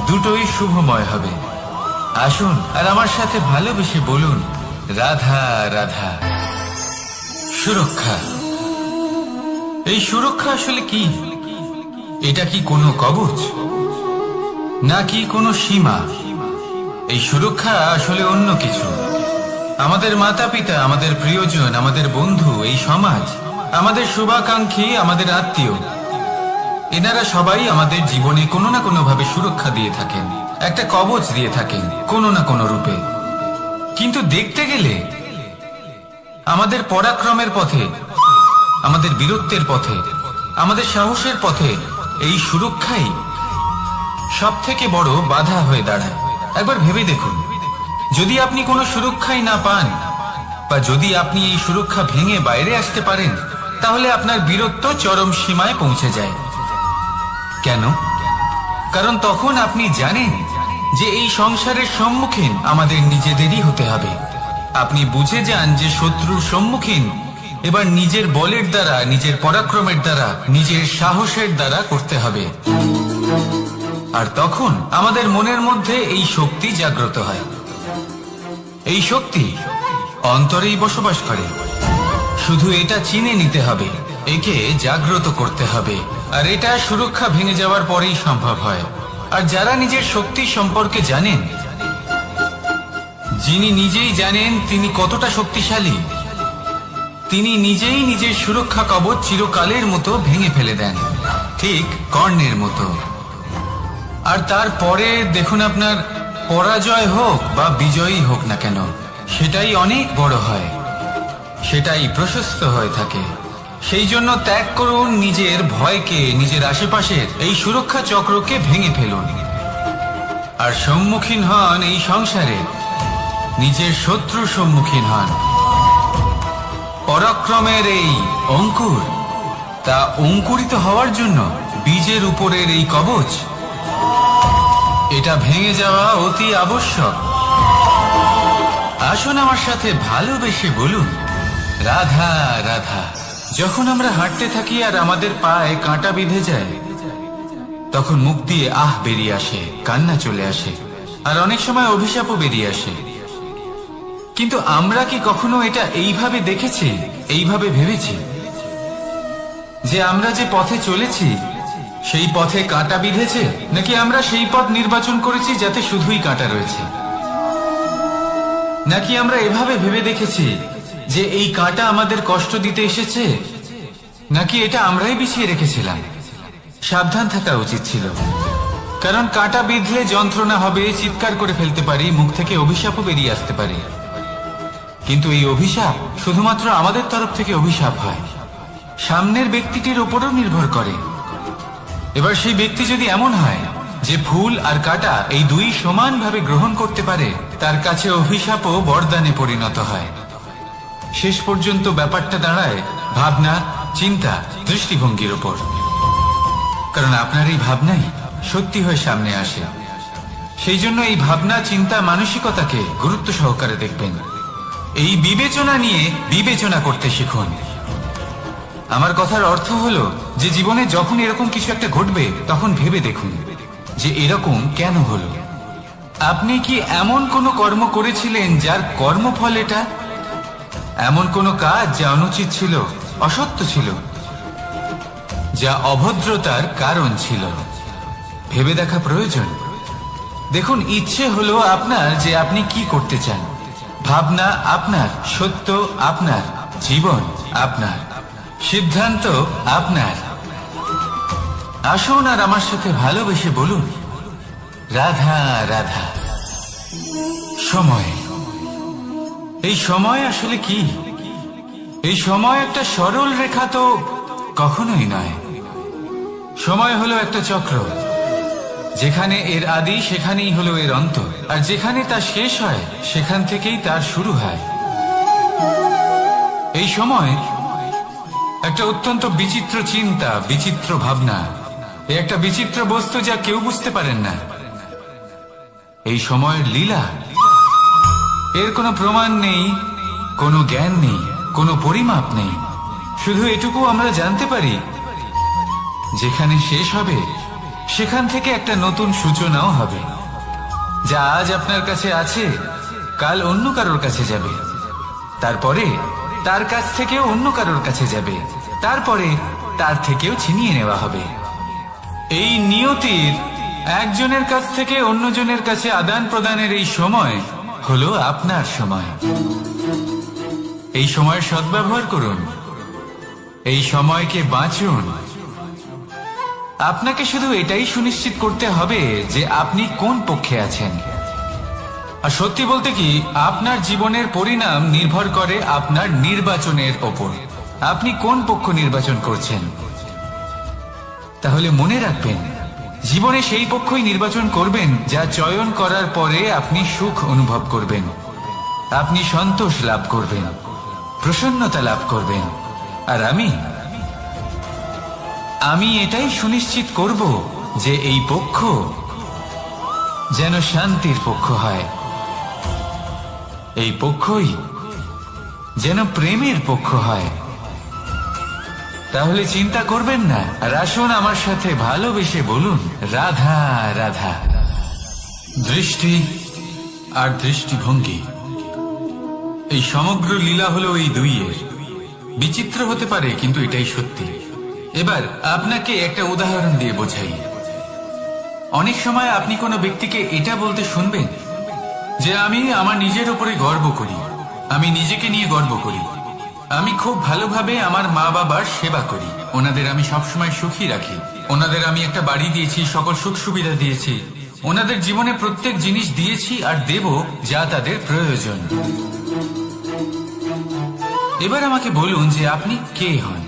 S1: দুটোই শুভময় হবে। আসুন আর আমার সাথে ভালোবেসে বলুন, রাধা রাধা। সুরক্ষা। এই সুরক্ষা আসলে কি? এটা কি কোনো কবচ নাকি কোনো সীমা? এই সুরক্ষা আসলে অন্য কিছু। আমাদের মাতা পিতা, আমাদের প্রিয়জন, আমাদের বন্ধু, এই সমাজ, আমাদের শুভাকাঙ্ক্ষী, আমাদের আত্মীয়, এনারা সবাই আমাদের জীবনে কোনো না কোনো ভাবে সুরক্ষা দিয়ে থাকেন, একটা কবচ দিয়ে থাকেন কোনো না কোনো রূপে। কিন্তু দেখতে গেলে আমাদের পরাক্রমের পথে, আমাদের বীরত্বের পথে, আমাদের সাহসের পথে এই সুরক্ষাই সব থেকে বড় বাধা হয়ে দাঁড়ায়। একবার ভেবে দেখুন, যদি আপনি কোনো সুরক্ষাই না পান, বা যদি আপনি এই সুরক্ষা ভেঙে বাইরে আসতে পারেন, তাহলে আপনার বীরত্ব চরম সীমায় পৌঁছে যায়। কেন? কারণ তখন আপনি জানেন যে এই সংসারের সম্মুখীন আমাদের নিজেদেরই হতে হবে। আপনি বুঝে যান যে শত্রুর সম্মুখীন এবার নিজের বলের দ্বারা, নিজের পরাক্রমের দ্বারা, নিজের সাহসের দ্বারা করতে হবে। আর তখন আমাদের মনের মধ্যে এই শক্তি জাগ্রত হয়। এই শক্তি অন্তরেই বসবাস করে। শুধু এটা চিনে নিতে হবে, একে জাগ্রত করতে হবে। আর এটা সুরক্ষা ভেঙে যাওয়ার পরেই সম্ভব হয়। আর যারা নিজের শক্তি সম্পর্কে জানেন, যিনি নিজেই জানেন তিনি কতটা শক্তিশালী, তিনি নিজেই নিজের সুরক্ষা কবচ চিরকালের মতো ভেঙে ফেলে দেন, ঠিক কর্ণের মতো। আর তারপরে দেখুন, আপনার পরাজয় হোক বা বিজয়ী হোক না কেন, সেটাই অনেক বড় হয়, সেটাই প্রশস্ত হয়ে থাকে। সেই জন্য ত্যাগ করুন নিজের ভয়কে, নিজের আশেপাশের এই সুরক্ষা চক্রকে ভেঙে ফেলুন। আর সম্মুখীন হন এই সংসারে নিজের শত্রুর সম্মুখীন হন। পরাক্রমের এই অঙ্কুর, তা অঙ্কুরিত হওয়ার জন্য বীজের উপরের এই কবচ, এটা ভেঙে যাওয়া অতি আবশ্যক। আসুন আমার সাথে ভালোবেসে বলুন, রাধা রাধা। যখন আমরা হাঁটতে থাকি আর আমাদের পায়ে কাঁটা বিঁধে যায়, তখন মুখ দিয়ে আহ বেরিয়ে আসে, কান্না চলে আসে, আর অনেক সময় অভিশাপও বেরিয়ে আসে। কিন্তু আমরা কি কখনো এটা এইভাবে দেখেছি, এইভাবে ভেবেছি যে আমরা যে পথে চলেছি সেই পথে কাঁটা বিঁধেছে, নাকি আমরা সেই পথ নির্বাচন করেছি যাতে শুধুই কাঁটা রয়েছে? নাকি আমরা এভাবে ভেবে দেখেছি যে এই কাঁটা আমাদের কষ্ট দিতে এসেছে, নাকি এটা আমরাই বিছিয়ে রেখেছিলাম? সাবধান থাকা উচিত ছিল, কারণ কাঁটা বিঁধলে যন্ত্রণা হবে, চিৎকার করে ফেলতে পারি, মুখ থেকে অভিশাপও বেরিয়ে আসতে পারে। কিন্তু এই অভিশাপ শুধুমাত্র আমাদের তরফ থেকে অভিশাপ হয়, সামনের ব্যক্তিটির উপরও নির্ভর করে। এবার সেই ব্যক্তি যদি এমন হয় যে ফুল আর কাঁটা এই দুই সমানভাবে গ্রহণ করতে পারে, তার কাছে অভিশাপও বরদানে পরিণত হয়। শেষ পর্যন্ত ব্যাপারটা দাঁড়ায় ভাবনা, চিন্তা, দৃষ্টিভঙ্গির উপর। কারণ আপনার এই ভাবনাই সত্যি হয়ে সামনে আসে। সেই জন্য এই ভাবনা, চিন্তা, মানসিকতাকে গুরুত্ব সহকারে দেখবেন। এই বিবেচনা নিয়ে বিবেচনা করতে শিখুন। আমার কথার অর্থ হলো যে জীবনে যখন এরকম কিছু একটা ঘটবে, তখন ভেবে দেখুন যে এরকম কেন হলো। আপনি কি এমন কোনো কর্ম করেছিলেন যার কর্মফল এটা? এমন কোনো কাজ যা অনুচিত ছিল, অসত্য ছিল, যা অভদ্রতার কারণ ছিল? ভেবে দেখা প্রয়োজন। দেখুন, ইচ্ছে হলো আপনার যে আপনি কি করতে চান, ভাবনা আপনার, সত্য আপনার, জীবন আপনার, সিদ্ধান্ত আপনার। আসুন আর আমার সাথে ভালোবেসে বলুন, রাধা রাধা। সময়। এই সময় আসলে কি? এই সময় একটা সরল রেখা তো কখনোই নয়। সময় হলো একটা চক্র, যেখানে এর আদি সেখানেই হলো এর অন্ত, আর যেখানে তা শেষ হয় সেখান থেকেই তার শুরু হয়। এই সময় একটা অত্যন্ত বিচিত্র চিন্তা, বিচিত্র ভাবনা, একটা বিচিত্র বস্তু যা কেউ বুঝতে পারেন না। এই সময়ের লীলা। এর কোনো প্রমাণ নেই, কোনো জ্ঞান নেই, কোনো পরিমাপ নেই। শুধু এটুকু আমরা জানতে পারি, যেখানে শেষ হবে সেখান থেকে একটা নতুন সূচনাও হবে। যা আজ আপনার কাছে আছে কাল অন্য কারোর কাছে যাবে, তারপরে তার কাছ থেকেও অন্য কারোর কাছে যাবে, তারপরে তার থেকেও ছিনিয়ে নেওয়া হবে। এই নিয়তির একজনের কাছ থেকে অন্যজনের কাছে আদান প্রদানের এই সময় হলো আপনার সময়। এই সময়ের সদ্ব্যবহার করুন, এই সময়কে বাঁচুন। আপনাকে শুধু এটাই সুনিশ্চিত করতে হবে যে আপনি কোন পক্ষে আছেন। আর সত্যি বলতে কি, আপনার জীবনের পরিণাম নির্ভর করে আপনার নির্বাচনের ওপর। আপনি কোন পক্ষ নির্বাচন করছেন। তাহলে মনে রাখবেন, জীবনে সেই পক্ষই নির্বাচন করবেন যা চয়ন করার পরে আপনি সুখ অনুভব করবেন, আপনি সন্তোষ লাভ করবেন, প্রসন্নতা লাভ করবেন। আর আমি এটাই সুনিশ্চিত করব যে এই পক্ষ যেন শান্তির পক্ষ হয়, এই পক্ষই যেন প্রেমের পক্ষ হয়। তাহলে চিন্তা করবেন না, আর আসুন আমার সাথে ভালোবেসে বলুন, রাধা রাধা। দৃষ্টি আর দৃষ্টিভঙ্গি, এই সমগ্র লীলা হলো এই দুইয়ের। বিচিত্র হতে পারে, কিন্তু এটাই সত্যি। এবার আপনাকে একটা উদাহরণ দিয়ে বোঝাই। অনেক সময় আপনি কোনো ব্যক্তিকে এটা বলতে শুনবেন যে আমি আমার নিজের উপরে গর্ব করি, আমি নিজেকে নিয়ে গর্ব করি, আমি খুব ভালোভাবে আমার মা বাবার সেবা করি, ওনাদের আমি সবসময় সুখী রাখি, ওনাদের আমি একটা বাড়ি দিয়েছি, সকল সুখ সুবিধা দিয়েছি, ওনাদের জীবনে প্রত্যেক জিনিস দিয়েছি আর দেব যা তাদের প্রয়োজন। এবার আমাকে বলুন যে আপনি কে হন।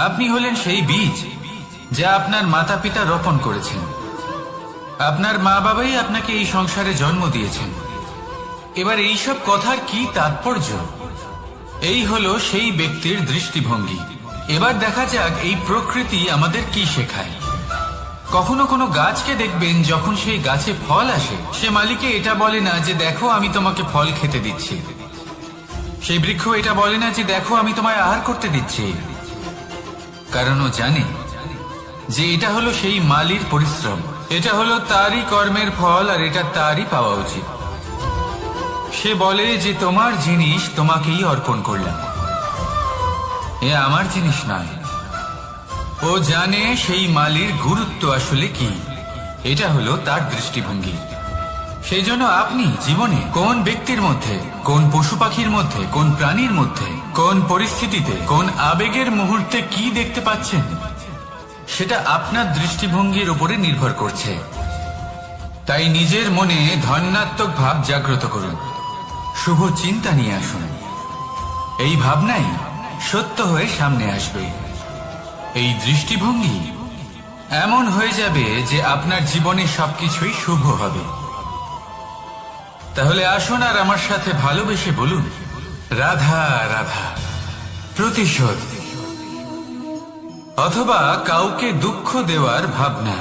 S1: আপনি হলেন সেই বীজ যা আপনার মাতা পিতা রোপণ করেছেন। আপনার মা বাবাই আপনাকে এই সংসারে জন্ম দিয়েছেন। এবার এইসব কথার কি তাৎপর্য? এই হলো সেই ব্যক্তির দৃষ্টিভঙ্গি। এবার দেখা যাক এই প্রকৃতি আমাদের কি শেখায়। কখনো কোনো গাছকে দেখবেন, যখন সেই গাছে ফল আসে, সে মালিকে এটা বলে না যে দেখো আমি তোমাকে ফল খেতে দিচ্ছি। সেই বৃক্ষ এটা বলে না যে দেখো আমি তোমায় আহার করতে দিচ্ছি, কারণ ও জানে যে এটা হলো সেই মালির পরিশ্রম, এটা হলো তারই কর্মের ফল, আর এটা তারই পাওয়া উচিত। সে বলে যে তোমার জিনিস তোমাকেই অর্পণ করলাম, এ আমার জিনিস নয়। ও জানে সেই মালির গুরুত্ব আসলে কি। এটা হলো তার দৃষ্টিভঙ্গি। সেই জন্য আপনি জীবনে কোন ব্যক্তির মধ্যে, কোন পশু পাখির মধ্যে, কোন প্রাণীর মধ্যে, কোন পরিস্থিতিতে, কোন আবেগের মুহূর্তে কি দেখতে পাচ্ছেন, সেটা আপনার দৃষ্টিভঙ্গির উপরে নির্ভর করছে। তাই নিজের মনে ধন্যাত্মক ভাব জাগ্রত করুন, শুভ চিন্তা নিয়ে আসুন। এই ভাবনাই সত্য হয়ে সামনে আসবে। এই দৃষ্টিভঙ্গি এমন হয়ে যাবে যে আপনার জীবনে সবকিছুই শুভ হবে। তাহলে আসুন আর আমার সাথে ভালোবেসে বলুন, রাধা রাধা। প্রতিশোধ অথবা কাউকে দুঃখ দেওয়ার ভাবনা,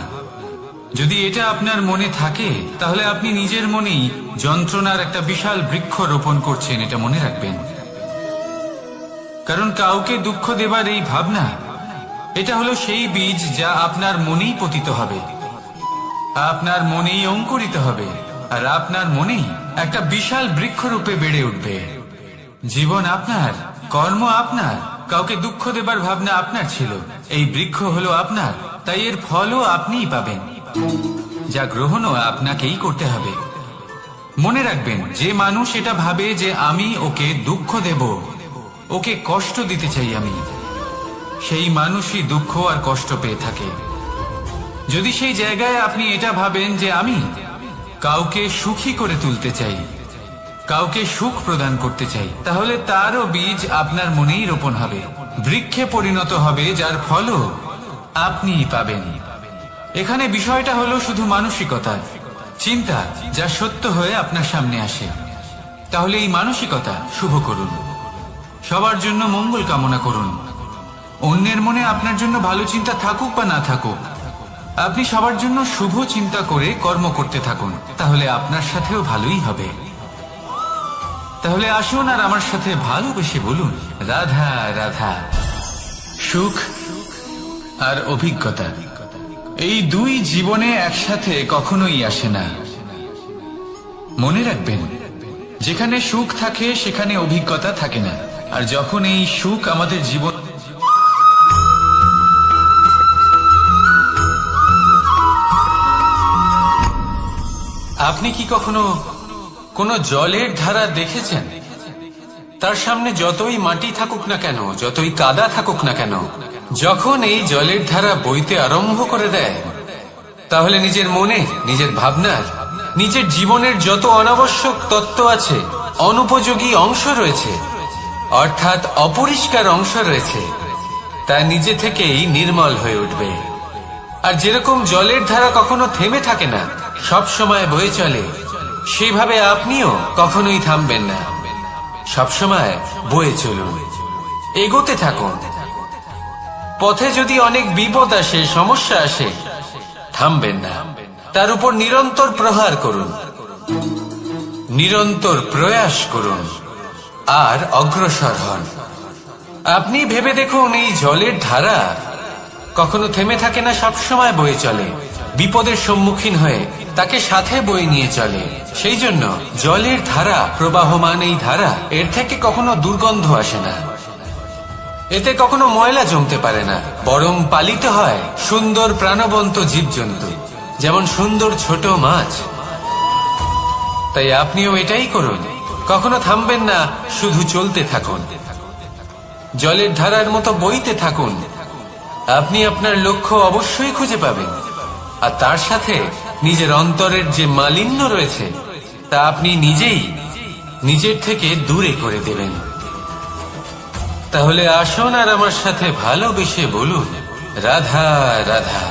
S1: যদি এটা আপনার মনে থাকে, তাহলে আপনি নিজের মনেই যন্ত্রণার একটা বিশাল বৃক্ষ রোপণ করছেন, এটা মনে রাখবেন। কারণ কাউকে দুঃখ দেবার এই ভাবনা, এটা হলো সেই বীজ যা আপনার মনেই পতিত হবে, আপনার মনেই অঙ্কুরিত হবে, আর আপনার মনেই একটা বিশাল বৃক্ষরূপে বেড়ে উঠবে। জীবন আপনার, কর্ম আপনার, কাউকে দুঃখ দেবার ভাবনা আপনার ছিল, এই বৃক্ষ হলো আপনার, তাই এর ফলও আপনিই পাবেন, যা গ্রহণও আপনাকেই করতে হবে। মনে রাখবেন, যে মানুষ এটা ভাবে যে আমি ওকে দুঃখ দেব, ওকে কষ্ট দিতে চাই আমি, সেই মানুষই দুঃখ আর কষ্ট পেয়ে থাকে। যদি সেই জায়গায় আপনি এটা ভাবেন যে আমি কাউকে সুখী করে তুলতে চাই, কাউকে সুখ প্রদান করতে চাই, তাহলে তারও বীজ আপনার মনেই রোপণ হবে, বৃক্ষে পরিণত হবে, যার ফলও আপনিই পাবেন। এখানে বিষয়টা হলো শুধু মানসিকতা, চিন্তা, যা সত্য হয়ে আপনার সামনে আসে। তাহলে এই মানসিকতা শুভ করুন, সবার জন্য মঙ্গল কামনা করুন। অন্যের মনে আপনার জন্য ভালো চিন্তা থাকুক বা না থাকুক, আপনি সবার জন্য শুভ চিন্তা করে কর্ম করতে থাকুন, তাহলে আপনার সাথেও ভালোই হবে। তাহলে আসুন আর আমার সাথে ভালোবেসে বলুন, রাধা রাধা। সুখ আর অভিজ্ঞতা, এই দুই জীবনে একসাথে কখনোই আসে না। মনে রাখবেন, যেখানে সুখ থাকে সেখানে অভিজ্ঞতা থাকে না। আর যখন এই সুখ আমাদের জীবন আপনি কি কখনো কোনো জলের ধারা দেখেছেন? তার সামনে যতই মাটি থাকুক না কেন, যতই কাদা থাকুক না কেন, যখন এই জলের ধারা বইতে আরম্ভ করে দেয়, তাহলে নিজের মনে, নিজের ভাবনার, নিজের জীবনের যত অনাবশ্যক তত্ত্ব আছে, অনুপযোগী অংশ রয়েছে, অর্থাৎ অপরিষ্কার অংশ রয়েছে, তা নিজে থেকেই নির্মল হয়ে উঠবে। আর যেরকম জলের ধারা কখনো থেমে থাকে না, সব সময় বয়ে চলে, সেইভাবে আপনিও কখনোই থামবেন না। সবসময় বয়ে চলুন, এগোতে থাকুন। পথে যদি অনেক বিপদ আসে, সমস্যা আসে, থামবেন না, তার উপর নিরন্তর প্রহার করুন, নিরন্তর প্রয়াস করুন আর অগ্রসর হন। আপনি ভেবে দেখুন, এই জলের ধারা কখনো থেমে থাকে না, সবসময় বয়ে চলে, বিপদের সম্মুখীন হয়ে তাকে সাথে বয়ে নিয়ে চলে। সেই জন্য জলের ধারা, প্রবাহমান এই ধারা, এর থেকে কখনো দুর্গন্ধ আসে না, এতে কখনো ময়লা জমতে পারে না, বরং পালিত হয় সুন্দর প্রাণবন্ত জীবজন্তু, যেমন সুন্দর ছোট মাছ। তাই আপনিও এটাই করুন, কখনো থামবেন না, শুধু চলতে থাকুন, জলের ধারার মতো বইতে থাকুন। আপনি আপনার লক্ষ্য অবশ্যই খুঁজে পাবেন, আর তার সাথে নিজের অন্তরের যে মালিন্য রয়েছে তা আপনি নিজেই নিজের থেকে দূরে করে দেবেন। তাহলে আসুন আর আমার সাথে ভালোবেসে বলুন, রাধা রাধা।